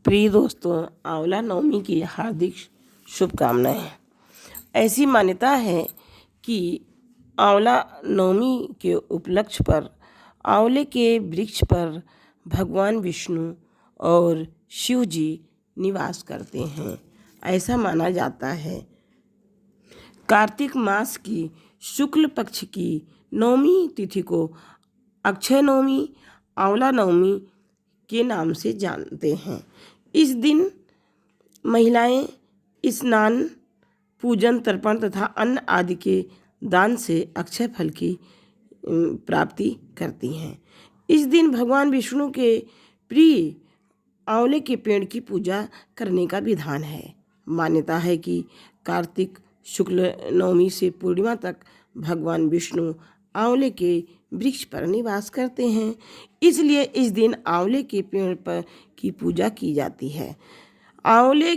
प्रिय दोस्तों, आंवला नवमी की हार्दिक शुभकामनाएं। ऐसी मान्यता है कि आंवला नवमी के उपलक्ष्य पर आंवले के वृक्ष पर भगवान विष्णु और शिव जी निवास करते हैं। ऐसा माना जाता है कार्तिक मास की शुक्ल पक्ष की नवमी तिथि को अक्षय नवमी, आंवला नवमी के नाम से जानते हैं। इस दिन महिलाएं स्नान, पूजन, तर्पण तथा अन्न आदि के दान से अक्षय फल की प्राप्ति करती हैं। इस दिन भगवान विष्णु के प्रिय आंवले के पेड़ की पूजा करने का विधान है। मान्यता है कि कार्तिक शुक्ल नवमी से पूर्णिमा तक भगवान विष्णु आंवले के वृक्ष पर निवास करते हैं, इसलिए इस दिन आंवले के पेड़ पर की पूजा की जाती है। आंवले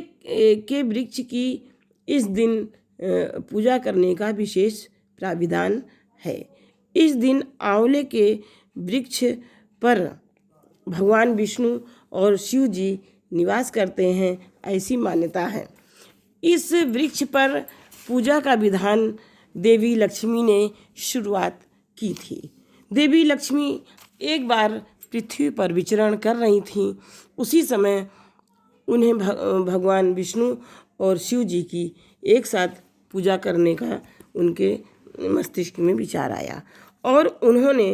के वृक्ष की इस दिन पूजा करने का विशेष प्राविधान है। इस दिन आंवले के वृक्ष पर भगवान विष्णु और शिव जी निवास करते हैं, ऐसी मान्यता है। इस वृक्ष पर पूजा का विधान देवी लक्ष्मी ने शुरुआत की थी। देवी लक्ष्मी एक बार पृथ्वी पर विचरण कर रही थीं। उसी समय उन्हें भगवान विष्णु और शिव जी की एक साथ पूजा करने का उनके मस्तिष्क में विचार आया और उन्होंने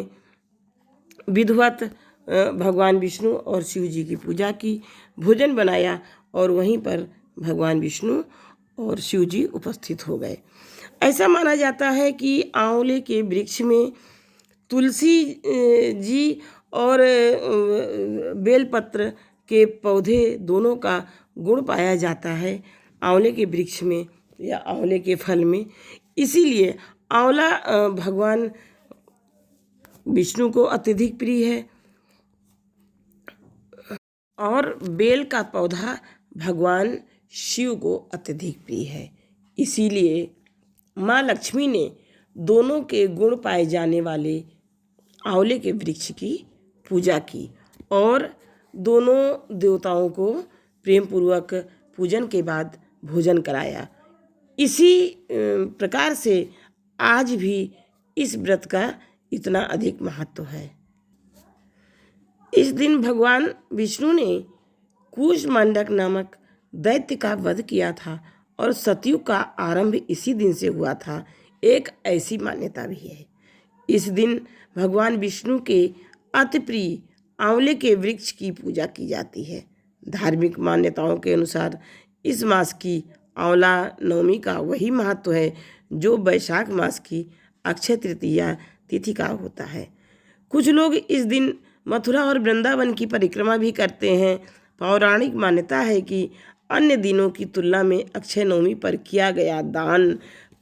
विधिवत भगवान विष्णु और शिव जी की पूजा की, भोजन बनाया और वहीं पर भगवान विष्णु और शिव जी उपस्थित हो गए। ऐसा माना जाता है कि आंवले के वृक्ष में तुलसी जी और बेलपत्र के पौधे दोनों का गुण पाया जाता है आंवले के वृक्ष में या आंवले के फल में। इसीलिए आंवला भगवान विष्णु को अत्यधिक प्रिय है और बेल का पौधा भगवान शिव को अत्यधिक प्रिय है। इसीलिए माँ लक्ष्मी ने दोनों के गुण पाए जाने वाले आंवले के वृक्ष की पूजा की और दोनों देवताओं को प्रेम पूर्वक पूजन के बाद भोजन कराया। इसी प्रकार से आज भी इस व्रत का इतना अधिक महत्व है। इस दिन भगवान विष्णु ने कूष्मांडक नामक दैत्य का वध किया था और सतयुग का आरंभ इसी दिन से हुआ था। एक ऐसी मान्यता भी है। इस दिन भगवान विष्णु के अति प्रिय आंवले के वृक्ष की पूजा की जाती है। धार्मिक मान्यताओं के अनुसार इस मास की आंवला नवमी का वही महत्व है जो वैशाख मास की अक्षय तृतीया तिथि का होता है। कुछ लोग इस दिन मथुरा और वृंदावन की परिक्रमा भी करते हैं। पौराणिक मान्यता है कि अन्य दिनों की तुलना में अक्षय नवमी पर किया गया दान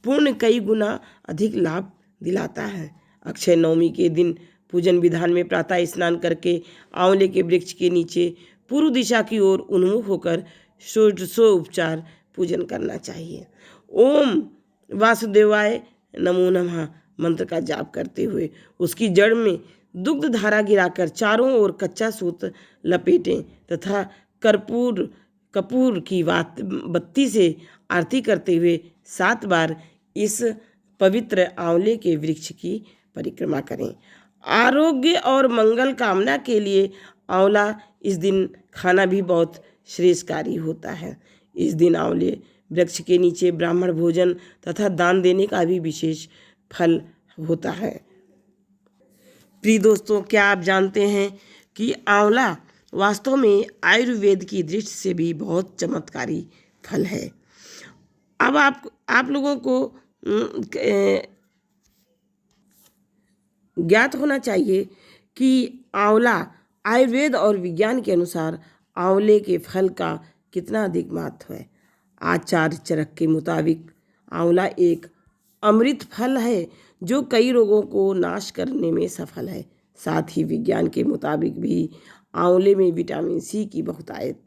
पुण्य कई गुना अधिक लाभ दिलाता है। अक्षय नवमी के दिन पूजन विधान में प्रातः स्नान करके आंवले के वृक्ष के नीचे पूर्व दिशा की ओर उन्मुख होकर षोडशोपचार पूजन करना चाहिए। ओम वासुदेवाय नमो नमः मंत्र का जाप करते हुए उसकी जड़ में दुग्ध धारा गिराकर चारों ओर कच्चा सूत लपेटें तथा कपूर की बत्ती से आरती करते हुए 7 बार इस पवित्र आंवले के वृक्ष की परिक्रमा करें। आरोग्य और मंगल कामना के लिए आंवला इस दिन खाना भी बहुत श्रेयस्कारी होता है। इस दिन आंवले वृक्ष के नीचे ब्राह्मण भोजन तथा दान देने का भी विशेष फल होता है। प्रिय दोस्तों, क्या आप जानते हैं कि आंवला वास्तव में आयुर्वेद की दृष्टि से भी बहुत चमत्कारी फल है। अब आप लोगों को ज्ञात होना चाहिए कि आंवला आयुर्वेद और विज्ञान के अनुसार आंवले के फल का कितना अधिक महत्व है। आचार्य चरक के मुताबिक आंवला एक अमृत फल है जो कई रोगों को नाश करने में सफल है। साथ ही विज्ञान के मुताबिक भी आंवले में विटामिन सी की बहुतायत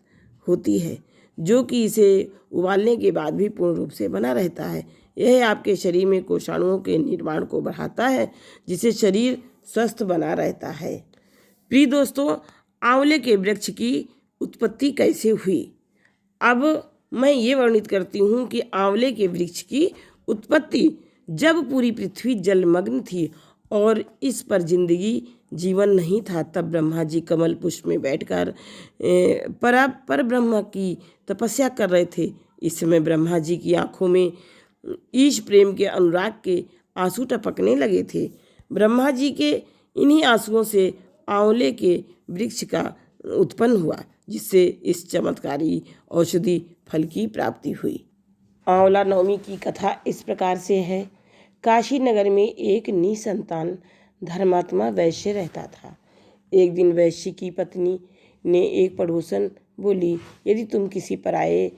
होती है जो कि इसे उबालने के बाद भी पूर्ण रूप से बना रहता है। यह आपके शरीर में कोषाणुओं के निर्माण को बढ़ाता है जिससे शरीर स्वस्थ बना रहता है। प्रिय दोस्तों, आंवले के वृक्ष की उत्पत्ति कैसे हुई। अब मैं ये वर्णित करती हूँ कि आंवले के वृक्ष की उत्पत्ति। जब पूरी पृथ्वी जलमग्न थी और इस पर जिंदगी जीवन नहीं था, तब ब्रह्मा जी कमल पुष्प में बैठकर पर ब्रह्मा की तपस्या कर रहे थे। इस समय ब्रह्मा जी की आंखों में ईश प्रेम के अनुराग के आंसू टपकने लगे थे। ब्रह्मा जी के इन्हीं आंसुओं से आंवले के वृक्ष का उत्पन्न हुआ, जिससे इस चमत्कारी औषधि फल की प्राप्ति हुई। आंवला नवमी की कथा इस प्रकार से है। काशी नगर में एक निसंतान धर्मात्मा वैश्य रहता था। एक दिन वैश्य की पत्नी ने एक पड़ोसन बोली, यदि तुम किसी पराये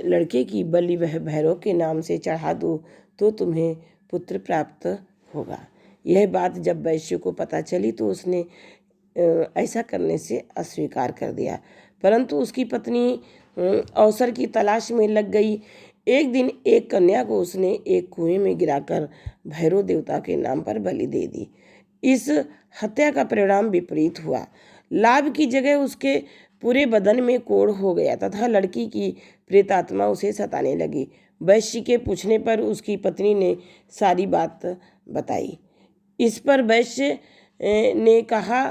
लड़के की बलि वह भैरव के नाम से चढ़ा दो तो तुम्हें पुत्र प्राप्त होगा। यह बात जब वैश्य को पता चली तो उसने ऐसा करने से अस्वीकार कर दिया, परंतु उसकी पत्नी अवसर की तलाश में लग गई। एक दिन एक कन्या को उसने एक कुएं में गिराकर भैरव देवता के नाम पर बलि दे दी। इस हत्या का परिणाम विपरीत हुआ। लाभ की जगह उसके पूरे बदन में कोढ़ हो गया तथा लड़की की प्रेतात्मा उसे सताने लगी। वैश्य के पूछने पर उसकी पत्नी ने सारी बात बताई। इस पर वैश्य ने कहा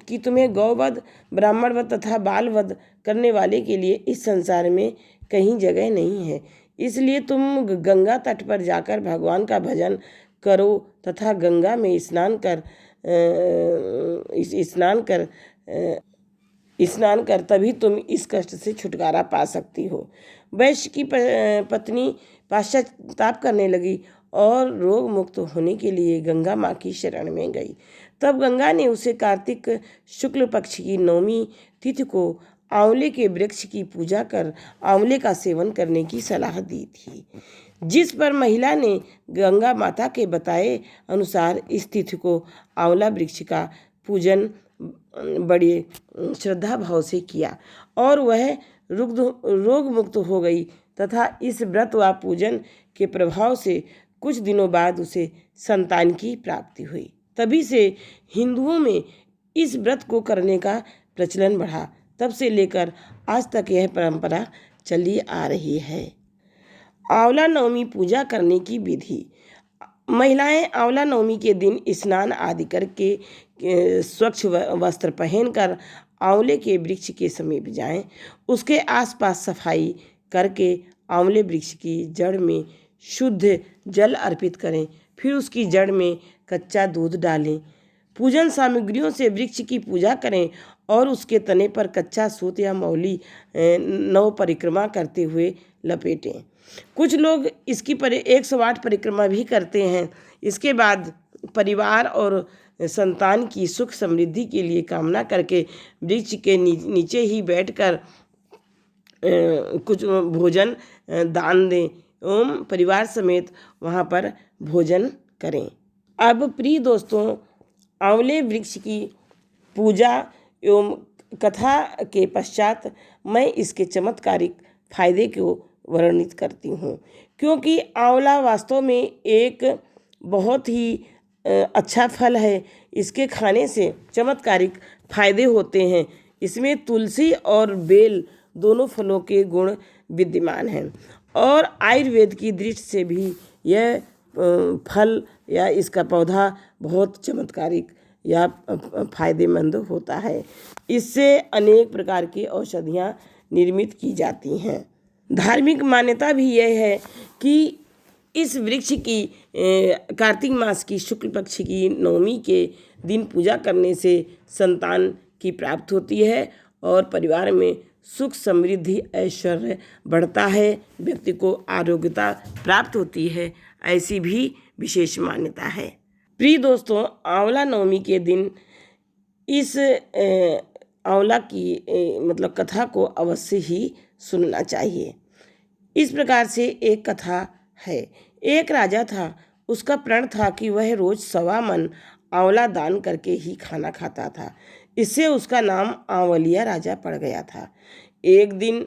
कि तुम्हें गौवध, ब्राह्मणवध तथा बालवध करने वाले के लिए इस संसार में कहीं जगह नहीं है। इसलिए तुम गंगा तट पर जाकर भगवान का भजन करो तथा गंगा में स्नान कर तभी तुम इस कष्ट से छुटकारा पा सकती हो। वैश्य की पत्नी पश्चाताप करने लगी और रोग मुक्त होने के लिए गंगा माँ की शरण में गई। तब गंगा ने उसे कार्तिक शुक्ल पक्ष की नवमी तिथि को आंवले के वृक्ष की पूजा कर आंवले का सेवन करने की सलाह दी थी, जिस पर महिला ने गंगा माता के बताए अनुसार इस तिथि को आंवला वृक्ष का पूजन बड़े श्रद्धा भाव से किया और वह रोग मुक्त हो गई तथा इस व्रत व पूजन के प्रभाव से कुछ दिनों बाद उसे संतान की प्राप्ति हुई। तभी से हिंदुओं में इस व्रत को करने का प्रचलन बढ़ा। तब से लेकर आज तक यह परंपरा चली आ रही है। आंवला नवमी पूजा करने की विधि। महिलाएं आंवला नवमी के दिन स्नान आदि करके स्वच्छ वस्त्र पहनकर आंवले के वृक्ष के समीप जाएं। उसके आसपास सफाई करके आंवले वृक्ष की जड़ में शुद्ध जल अर्पित करें। फिर उसकी जड़ में कच्चा दूध डालें। पूजन सामग्रियों से वृक्ष की पूजा करें और उसके तने पर कच्चा सूत या मौली नव परिक्रमा करते हुए लपेटें। कुछ लोग इसकी 108 परिक्रमा भी करते हैं। इसके बाद परिवार और संतान की सुख समृद्धि के लिए कामना करके वृक्ष के नीचे ही बैठकर कुछ भोजन दान दें एवं परिवार समेत वहाँ पर भोजन करें। अब प्रिय दोस्तों, आंवले वृक्ष की पूजा एवं कथा के पश्चात मैं इसके चमत्कारिक फायदे को वर्णित करती हूँ, क्योंकि आंवला वास्तव में एक बहुत ही अच्छा फल है। इसके खाने से चमत्कारिक फायदे होते हैं। इसमें तुलसी और बेल दोनों फलों के गुण विद्यमान हैं और आयुर्वेद की दृष्टि से भी यह फल या इसका पौधा बहुत चमत्कारिक या फायदेमंद होता है। इससे अनेक प्रकार की औषधियाँ निर्मित की जाती हैं। धार्मिक मान्यता भी यह है कि इस वृक्ष की कार्तिक मास की शुक्ल पक्ष की नवमी के दिन पूजा करने से संतान की प्राप्ति होती है और परिवार में सुख समृद्धि ऐश्वर्य बढ़ता है, व्यक्ति को आरोग्यता प्राप्त होती है। ऐसी भी विशेष मान्यता है। प्रिय दोस्तों, आंवला नवमी के दिन इस आंवला की मतलब कथा को अवश्य ही सुनना चाहिए। इस प्रकार से एक कथा है। एक राजा था, उसका प्रण था कि वह रोज 1.25 मन आंवला दान करके ही खाना खाता था। इससे उसका नाम आंवलिया राजा पड़ गया था। एक दिन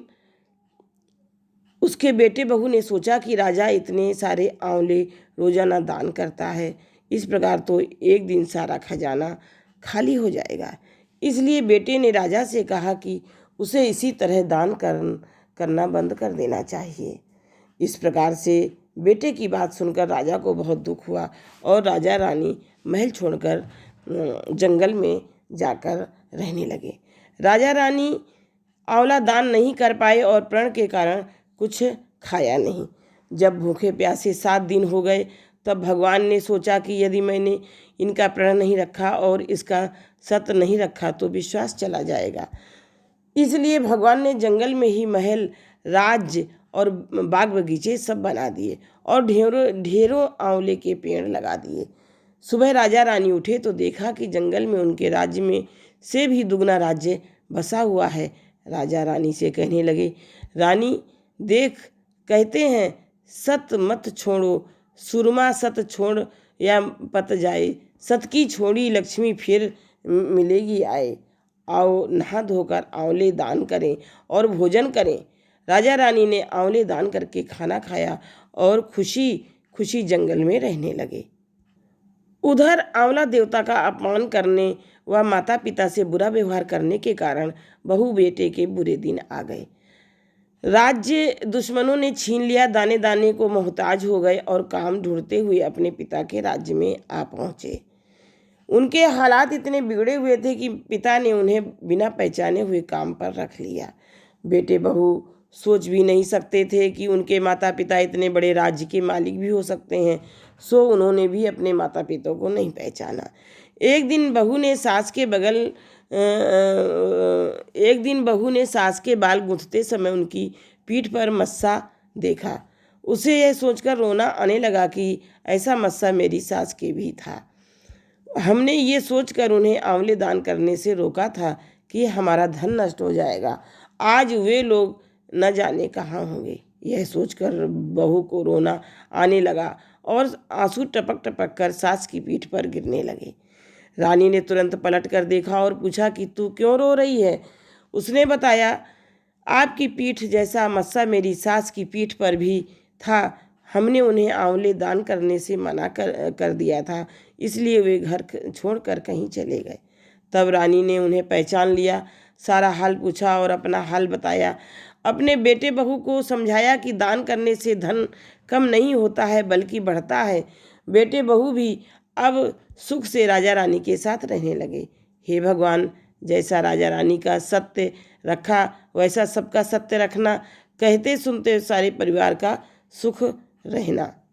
उसके बेटे बहू ने सोचा कि राजा इतने सारे आंवले रोजाना दान करता है, इस प्रकार तो एक दिन सारा खजाना खाली हो जाएगा। इसलिए बेटे ने राजा से कहा कि उसे इसी तरह दान करना बंद कर देना चाहिए। इस प्रकार से बेटे की बात सुनकर राजा को बहुत दुख हुआ और राजा रानी महल छोड़कर जंगल में जाकर रहने लगे। राजा रानी आंवला दान नहीं कर पाए और प्रण के कारण कुछ खाया नहीं। जब भूखे प्यासे 7 दिन हो गए तब भगवान ने सोचा कि यदि मैंने इनका प्रण नहीं रखा और इसका सत्य नहीं रखा तो विश्वास चला जाएगा। इसलिए भगवान ने जंगल में ही महल, राज्य और बाग बगीचे सब बना दिए और ढेरों आंवले के पेड़ लगा दिए। सुबह राजा रानी उठे तो देखा कि जंगल में उनके राज्य में से भी दुगना राज्य बसा हुआ है। राजा रानी से कहने लगे, रानी देख, कहते हैं सत मत छोड़ो, सुरमा सत छोड़ या पत जाए, सत की छोड़ी लक्ष्मी फिर मिलेगी आए। आओ नहा धोकर आंवले दान करें और भोजन करें। राजा रानी ने आंवले दान करके खाना खाया और खुशी खुशी जंगल में रहने लगे। उधर आंवला देवता का अपमान करने व माता पिता से बुरा व्यवहार करने के कारण बहू बेटे के बुरे दिन आ गए। राज्य दुश्मनों ने छीन लिया, दाने दाने को मोहताज हो गए और काम ढूंढते हुए अपने पिता के राज्य में आ पहुँचे। उनके हालात इतने बिगड़े हुए थे कि पिता ने उन्हें बिना पहचाने हुए काम पर रख लिया। बेटे बहू सोच भी नहीं सकते थे कि उनके माता पिता इतने बड़े राज्य के मालिक भी हो सकते हैं, सो उन्होंने भी अपने माता पिता को नहीं पहचाना। एक दिन बहू ने सास के बाल गूंथते समय उनकी पीठ पर मस्सा देखा। उसे यह सोचकर रोना आने लगा कि ऐसा मस्सा मेरी सास के भी था। हमने ये सोचकर उन्हें आंवले दान करने से रोका था कि हमारा धन नष्ट हो जाएगा। आज वे लोग न जाने कहाँ होंगे। यह सोचकर बहू को रोना आने लगा और आंसू टपक टपक कर सास की पीठ पर गिरने लगे। रानी ने तुरंत पलट कर देखा और पूछा कि तू क्यों रो रही है? उसने बताया, आपकी पीठ जैसा मस्सा मेरी सास की पीठ पर भी था। हमने उन्हें आंवले दान करने से मना कर दिया था, इसलिए वे घर छोड़कर कहीं चले गए। तब रानी ने उन्हें पहचान लिया, सारा हाल पूछा और अपना हाल बताया। अपने बेटे बहू को समझाया कि दान करने से धन कम नहीं होता है बल्कि बढ़ता है। बेटे बहू भी अब सुख से राजा रानी के साथ रहने लगे। हे भगवान, जैसा राजा रानी का सत्य रखा वैसा सबका सत्य रखना, कहते सुनते सारे परिवार का सुख रहना।